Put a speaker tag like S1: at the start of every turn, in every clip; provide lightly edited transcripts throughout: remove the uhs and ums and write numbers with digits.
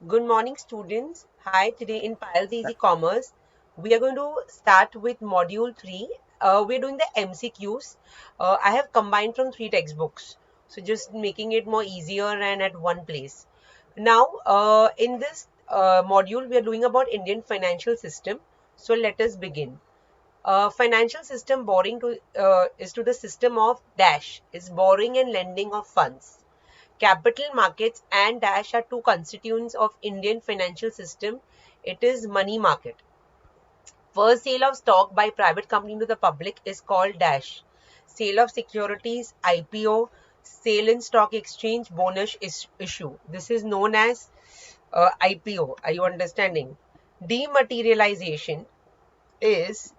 S1: Good morning, students. Hi, today in Piles Easy Commerce, we are going to start with Module 3. We're doing the MCQs. I have combined from three textbooks, so just making it more easier and at one place. Now, in this module, we are doing about Indian financial system. So let us begin. Financial system borrowing is to the system of dash is borrowing and lending of funds. Capital markets and dash are two constituents of Indian financial system. It is money market. First sale of stock by private company to the public is called dash. Sale of securities, IPO, sale in stock exchange, bonus issue. This is known as IPO. Are you understanding? Dematerialization is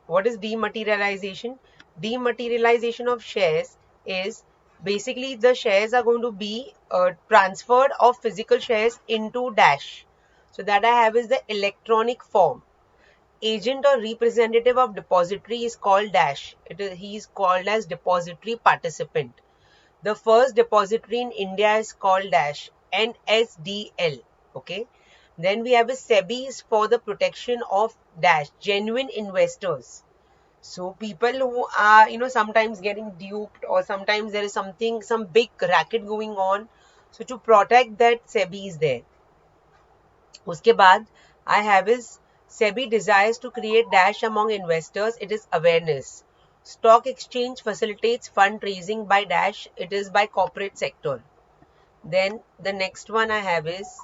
S1: what is dematerialization? Dematerialization of shares is basically the shares are going to be transferred of physical shares into dash. So that I have is the electronic form. Agent or representative of depository is called dash. He is called as depository participant. The first depository in India is called dash NSDL. Okay. Then we have a SEBI is for the protection of dash genuine investors. So people who are, sometimes getting duped or sometimes there is some big racket going on. So to protect that, SEBI is there. Uske baad, I have is SEBI desires to create dash among investors. It is awareness. Stock exchange facilitates fundraising by dash. It is by corporate sector. Then the next one I have is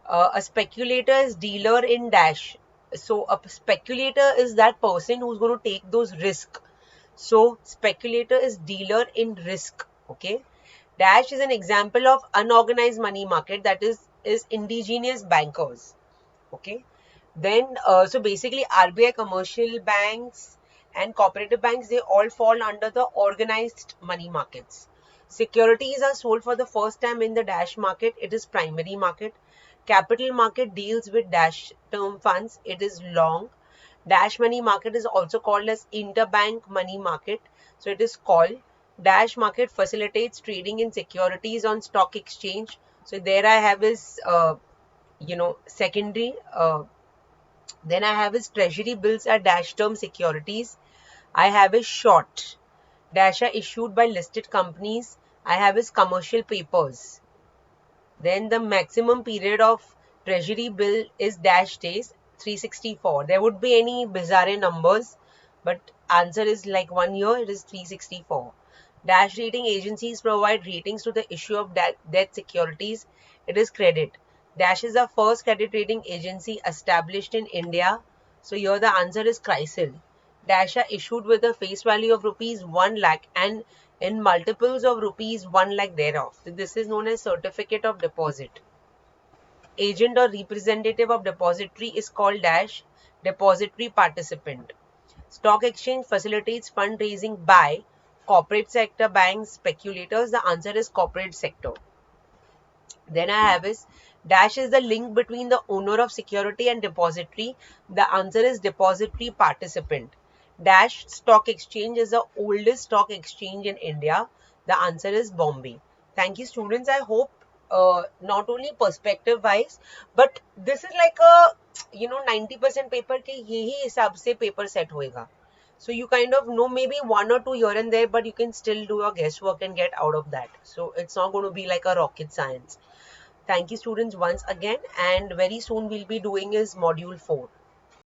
S1: a speculator is dealer in dash. So a speculator is that person who's going to take those risks. So speculator is dealer in risk. Okay. Dash is an example of unorganized money market, that is indigenous bankers. Okay. Then so basically RBI, commercial banks and cooperative banks, they all fall under the organized money markets. Securities are sold for the first time in the dash market. It is primary market. Capital market deals with dash term funds. It is long. Dash money market is also called as interbank money market. So it is called. Dash market facilitates trading in securities on stock exchange. So there I have is secondary. Then I have is treasury bills are dash term securities. I have is short. Dash are issued by listed companies. I have is commercial papers. Then the maximum period of treasury bill is dash days 364. There would be any bizarre numbers, but answer is like 1 year, it is 364. Dash rating agencies provide ratings to the issue of debt securities. It is credit. Dash is the first credit rating agency established in India. So here the answer is CRISIL. Dash are issued with a face value of rupees 1 lakh and in multiples of rupees 1 lakh thereof. So this is known as certificate of deposit. Agent or representative of depository is called dash depository participant. Stock exchange facilitates fundraising by corporate sector, banks, speculators. The answer is corporate sector. Then I have is dash is the link between the owner of security and depository. The answer is depository participant. Dash stock exchange is the oldest stock exchange in India. The answer is Bombay. Thank you, students. I hope not only perspective wise, but this is like a 90% paper के यही हिसाब से paper set होएगा. So you kind of know maybe 1 or 2 here and there, but you can still do your guesswork and get out of that. So it's not going to be like a rocket science. Thank you, students, once again, and very soon we'll be doing is module 4.